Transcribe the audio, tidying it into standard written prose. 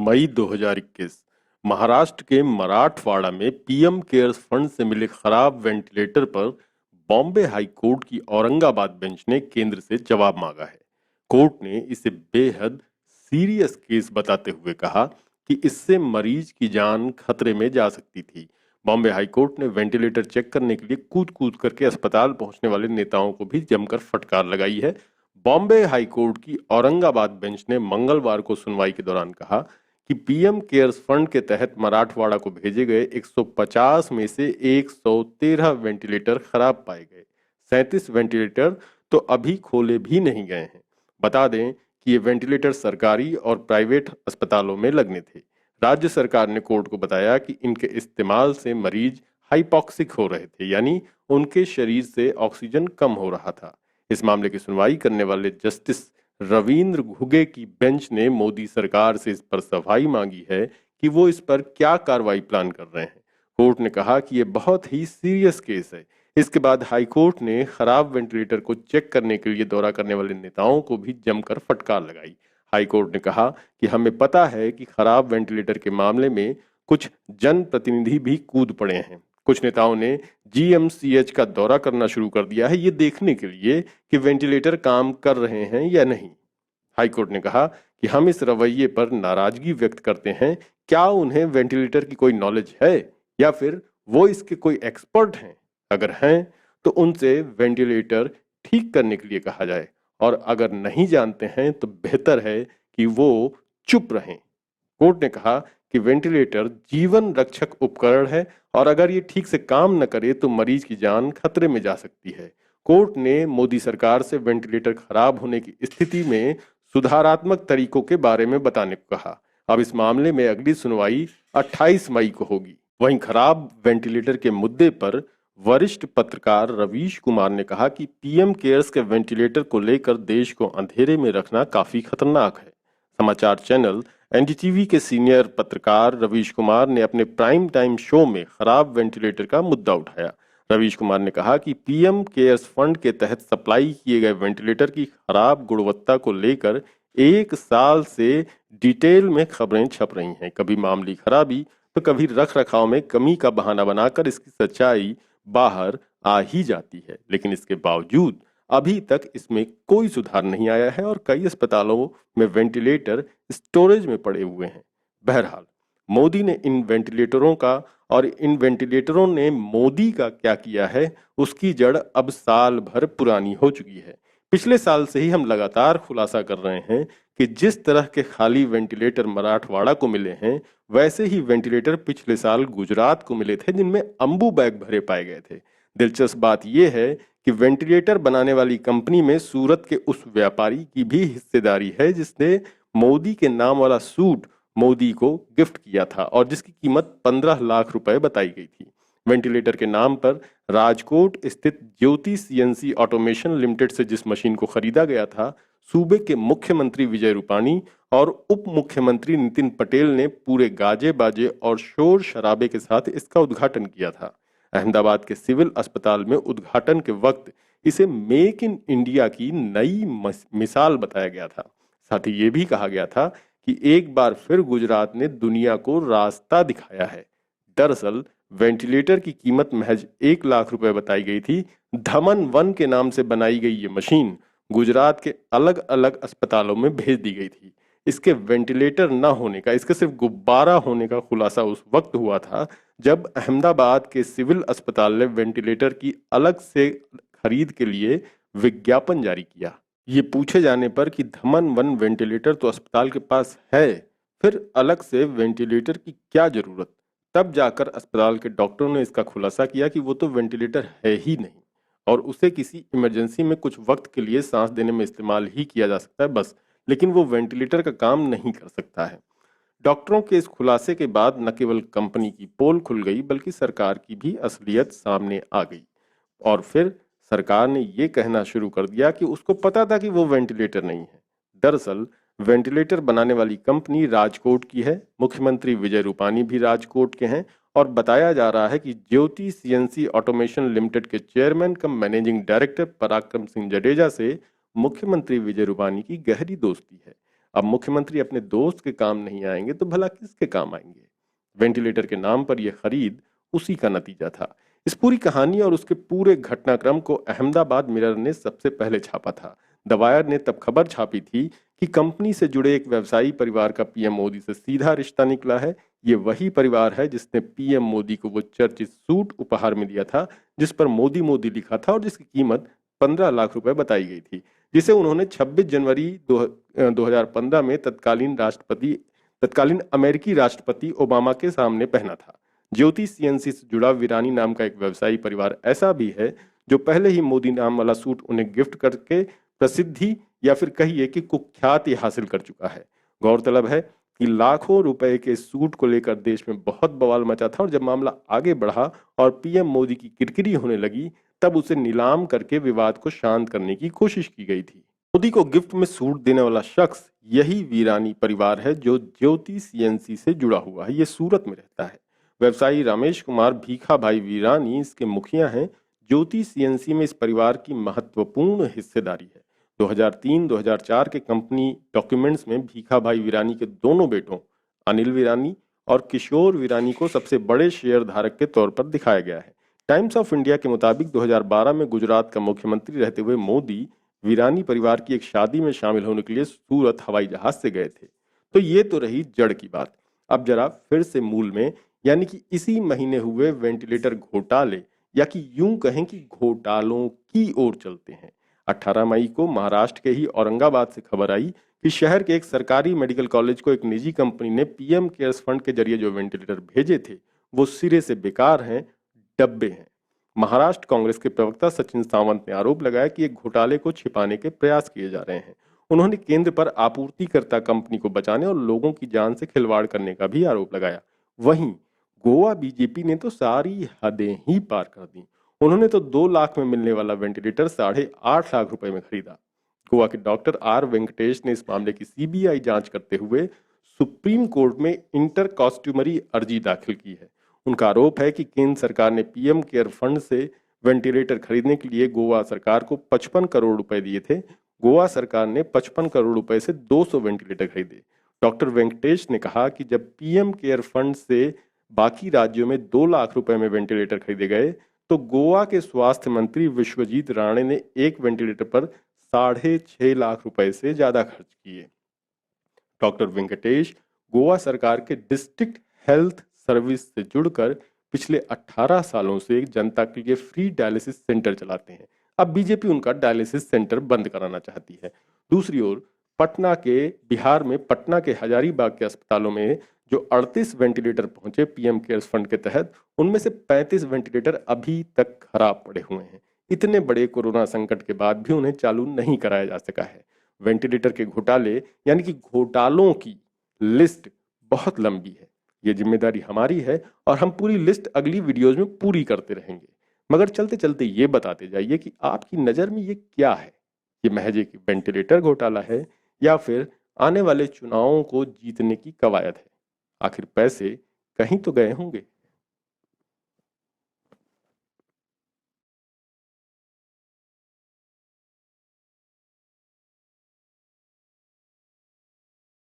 मई 2021 महाराष्ट्र के मराठवाड़ा में PM cares fund से मिले खराब वेंटिलेटर पर बॉम्बे हाई कोर्ट की औरंगाबाद बेंच ने केंद्र से जवाब मांगा है। कोर्ट ने इसे बेहद सीरियस केस बताते हुए कहा कि इससे मरीज की जान खतरे में जा सकती थी। बॉम्बे हाई कोर्ट ने वेंटिलेटर चेक करने के लिए कूद कूद करके अस्पताल पहुंचने वाले नेताओं को भी जमकर फटकार लगाई है। बॉम्बे हाई कोर्ट की औरंगाबाद बेंच ने मंगलवार को सुनवाई के दौरान कहा कि पीएम केयर्स फंड के तहत मराठवाड़ा को भेजे गए 150 में से 113 वेंटिलेटर खराब पाए गए। 37 वेंटिलेटर तो अभी खोले भी नहीं गए हैं। बता दें कि ये वेंटिलेटर सरकारी और प्राइवेट अस्पतालों में लगने थे। राज्य सरकार ने कोर्ट को बताया कि इनके इस्तेमाल से मरीज हाइपॉक्सिक हो रहे थे, यानी उनके शरीर से ऑक्सीजन कम हो रहा था। इस मामले की सुनवाई करने वाले जस्टिस रविंद्र घुगे की बेंच ने मोदी सरकार से इस पर सफाई मांगी है कि वो इस पर क्या कार्रवाई प्लान कर रहे हैं। कोर्ट ने कहा कि ये बहुत ही सीरियस केस है। इसके बाद हाई कोर्ट ने खराब वेंटिलेटर को चेक करने के लिए दौरा करने वाले नेताओं को भी जमकर फटकार लगाई। हाई कोर्ट ने कहा कि हमें पता है कि खराब वेंटिलेटर के मामले में कुछ जनप्रतिनिधि भी कूद पड़े हैं। कुछ नेताओं ने जीएमसीएच का दौरा करना शुरू कर दिया है, ये देखने के लिए कि वेंटिलेटर काम कर रहे हैं या नहीं। हाईकोर्ट ने कहा कि हम इस रवैये पर नाराजगी व्यक्त करते हैं। क्या उन्हें वेंटिलेटर की कोई नॉलेज है या फिर वो इसके कोई एक्सपर्ट हैं? अगर हैं तो उनसे वेंटिलेटर ठीक करने के लिए कहा जाए, और अगर नहीं जानते हैं तो बेहतर है कि वो चुप रहें। कोर्ट ने कहा कि वेंटिलेटर जीवन रक्षक उपकरण है और अगर ये ठीक से काम न करे तो मरीज की जान खतरे में जा सकती है। कोर्ट ने मोदी सरकार से वेंटिलेटर खराब होने की स्थिति में सुधारात्मक तरीकों के बारे में बताने को कहा। अब इस मामले में अगली सुनवाई 28 मई को होगी। वहीं खराब वेंटिलेटर के मुद्दे पर वरिष्ठ पत्रकार रवीश कुमार ने कहा कि पीएम केयर्स के वेंटिलेटर को लेकर देश को अंधेरे में रखना काफी खतरनाक है। समाचार चैनल एनडीटीवी के सीनियर पत्रकार रवीश कुमार ने अपने प्राइम टाइम शो में खराब वेंटिलेटर का मुद्दा उठाया। रवीश कुमार ने कहा कि पीएम केयर्स फंड के तहत सप्लाई किए गए वेंटिलेटर की खराब गुणवत्ता को लेकर 1 साल से डिटेल में खबरें छप रही हैं। कभी मामूली खराबी तो कभी रख रखाव में कमी का बहाना बनाकर इसकी सच्चाई बाहर आ ही जाती है, लेकिन इसके बावजूद अभी तक इसमें कोई सुधार नहीं आया है और कई अस्पतालों में वेंटिलेटर स्टोरेज में पड़े हुए हैं। बहरहाल, मोदी ने इन वेंटिलेटरों का और इन वेंटिलेटरों ने मोदी का क्या किया है, उसकी जड़ अब साल भर पुरानी हो चुकी है। पिछले साल से ही हम लगातार खुलासा कर रहे हैं कि जिस तरह के खाली वेंटिलेटर मराठवाड़ा को मिले हैं, वैसे ही वेंटिलेटर पिछले साल गुजरात को मिले थे, जिनमें अम्बू बैग भरे पाए गए थे। दिलचस्प बात यह है कि वेंटिलेटर बनाने वाली कंपनी में सूरत के उस व्यापारी की भी हिस्सेदारी है जिसने मोदी के नाम वाला सूट मोदी को गिफ्ट किया था और जिसकी कीमत 15 लाख रुपए बताई गई थी। वेंटिलेटर के नाम पर राजकोट स्थित ज्योति सीएनसी ऑटोमेशन लिमिटेड से जिस मशीन को खरीदा गया था, सूबे के मुख्यमंत्री विजय रूपाणी और उप मुख्यमंत्री नितिन पटेल ने पूरे गाजे बाजे और शोर शराबे के साथ इसका उद्घाटन किया था। अहमदाबाद के सिविल अस्पताल में उद्घाटन के वक्त इसे मेक इन इंडिया की नई मिसाल बताया गया था। साथ ही ये भी कहा गया था कि एक बार फिर गुजरात ने दुनिया को रास्ता दिखाया है। दरअसल वेंटिलेटर की कीमत महज 1 लाख रुपए बताई गई थी। धमन-1 के नाम से बनाई गई ये मशीन गुजरात के अलग अलग अस्पतालों में भेज दी गई थी। इसके वेंटिलेटर न होने का, इसके सिर्फ गुब्बारा होने का खुलासा उस वक्त हुआ था जब अहमदाबाद के सिविल अस्पताल ने वेंटिलेटर की अलग से खरीद के लिए विज्ञापन जारी किया। ये पूछे जाने पर कि धमन-1 वेंटिलेटर तो अस्पताल के पास है, फिर अलग से वेंटिलेटर की क्या जरूरत? तब जाकर अस्पताल के डॉक्टरों ने इसका खुलासा किया कि वो तो वेंटिलेटर है ही नहीं और उसे किसी इमरजेंसी में कुछ वक्त के लिए सांस देने में इस्तेमाल ही किया जा सकता है बस, लेकिन वो वेंटिलेटर का काम नहीं कर सकता है। डॉक्टरों के इस खुलासे के बाद न केवल कंपनी की पोल खुल गई बल्कि सरकार की भी असलियत सामने आ गई और फिर सरकार ने ये कहना शुरू कर दिया कि उसको पता था कि वो वेंटिलेटर नहीं है। दरअसल वेंटिलेटर बनाने वाली कंपनी राजकोट की है, मुख्यमंत्री विजय रूपाणी भी राजकोट के हैं और बताया जा रहा है कि ज्योति सीएनसी ऑटोमेशन लिमिटेड के चेयरमैन कम मैनेजिंग डायरेक्टर पराक्रम सिंह जडेजा से मुख्यमंत्री विजय रूपाणी की गहरी दोस्ती है। अब मुख्यमंत्री अपने दोस्त के काम नहीं आएंगे तो भला किसके काम आएंगे? वेंटिलेटर के नाम पर यह खरीद उसी का नतीजा था। इस पूरी कहानी और उसके पूरे घटनाक्रम को अहमदाबाद मिरर ने सबसे पहले छापा था। द वायर ने तब खबर छापी थी कि कंपनी से जुड़े एक व्यवसायी परिवार का पीएम मोदी से सीधा रिश्ता निकला है। ये वही परिवार है जिसने पीएम मोदी को वो चर्चित सूट उपहार में दिया था जिस पर मोदी मोदी लिखा था और जिसकी कीमत 15 लाख रुपए बताई गई थी, जिसे उन्होंने 26 जनवरी 2015 में तत्कालीन अमेरिकी राष्ट्रपति ओबामा के सामने पहना था। ज्योति सीएनसी से जुड़ा वीरानी नाम का एक व्यवसायी परिवार ऐसा भी है जो पहले ही मोदी नाम वाला सूट उन्हें गिफ्ट करके प्रसिद्धि या फिर कहिए कि कुख्याति हासिल कर चुका है। गौरतलब है कि लाखों रुपए के सूट को लेकर देश में बहुत बवाल मचा था और जब मामला आगे बढ़ा और पीएम मोदी की किरकिरी होने लगी तब उसे नीलाम करके विवाद को शांत करने की कोशिश की गई थी। मोदी को गिफ्ट में सूट देने वाला शख्स यही वीरानी परिवार है जो ज्योति सीएनसी से जुड़ा हुआ है। ये सूरत में रहता है। व्यवसायी रमेश कुमार भीखा भाई वीरानी इसके मुखिया हैं। ज्योति सीएनसी में इस परिवार की महत्वपूर्ण हिस्सेदारी है। 2003-2004 के कंपनी डॉक्यूमेंट्स में भीखा भाई वीरानी के दोनों बेटों अनिल वीरानी और किशोर वीरानी को सबसे बड़े शेयर धारक के तौर पर दिखाया गया है। टाइम्स ऑफ इंडिया के मुताबिक 2012 में गुजरात का मुख्यमंत्री रहते हुए मोदी वीरानी परिवार की एक शादी में शामिल होने के लिए सूरत हवाई जहाज से गए थे। तो ये तो रही जड़ की बात। अब जरा फिर से मूल में, यानी कि इसी महीने हुए वेंटिलेटर घोटाले या कि यूं कहें कि घोटालों की ओर चलते हैं। 18 मई को महाराष्ट्र के ही औरंगाबाद से खबर आई कि शहर के एक सरकारी मेडिकल कॉलेज को एक निजी कंपनी ने पीएम केयर्स फंड के जरिए जो वेंटिलेटर भेजे थे वो सिरे से बेकार हैं, डब्बे हैं। महाराष्ट्र कांग्रेस के प्रवक्ता सचिन सावंत ने आरोप लगाया कि एक घोटाले को छिपाने के प्रयास किए जा रहे हैं। उन्होंने केंद्र पर आपूर्तिकर्ता कंपनी को बचाने और लोगों की जान से खिलवाड़ करने का भी आरोप लगाया। वहीं गोवा बीजेपी ने तो सारी हदें ही पार कर दी। उन्होंने तो 2 लाख में मिलने वाला वेंटिलेटर 8.5 लाख रुपए में खरीदा। गोवा के डॉक्टर आर वेंकटेश ने इस मामले की सीबीआई जांच करते हुए सुप्रीम कोर्ट में इंटर कॉस्ट्यूमरी अर्जी दाखिल की है। उनका आरोप है कि केंद्र सरकार ने पीएम केयर फंड से वेंटिलेटर खरीदने के लिए गोवा सरकार को 55 करोड़ रुपए दिए थे। गोवा सरकार ने 55 करोड़ रुपए से 200 वेंटिलेटर खरीदे। डॉक्टर वेंकटेश ने कहा कि जब पीएम केयर फंड से बाकी राज्यों में 2 लाख रुपए में वेंटिलेटर खरीदे गए तो गोवा के स्वास्थ्य मंत्री विश्वजीत राणे ने एक वेंटिलेटर पर 6.5 लाख रुपए से ज्यादा खर्च किए। डॉक्टर वेंकटेश गोवा सरकार के डिस्ट्रिक्ट हेल्थ सर्विस से जुड़कर पिछले 18 सालों से जनता के लिए फ्री डायलिसिस सेंटर चलाते हैं। अब बीजेपी उनका डायलिसिस सेंटर बंद कराना चाहती है। दूसरी ओर बिहार में पटना के हजारीबाग के अस्पतालों में जो 38 वेंटिलेटर पहुंचे पीएम केयर्स फंड के तहत, उनमें से 35 वेंटिलेटर अभी तक खराब पड़े हुए हैं। इतने बड़े कोरोना संकट के बाद भी उन्हें चालू नहीं कराया जा सका है। वेंटिलेटर के घोटाले यानी कि घोटालों की लिस्ट बहुत लंबी है। ये जिम्मेदारी हमारी है और हम पूरी लिस्ट अगली वीडियोज में पूरी करते रहेंगे। मगर चलते चलते ये बताते जाइए कि आपकी नज़र में ये क्या है? ये महज एक वेंटिलेटर घोटाला है या फिर आने वाले चुनावों को जीतने की कवायद है? आखिर पैसे कहीं तो गए होंगे।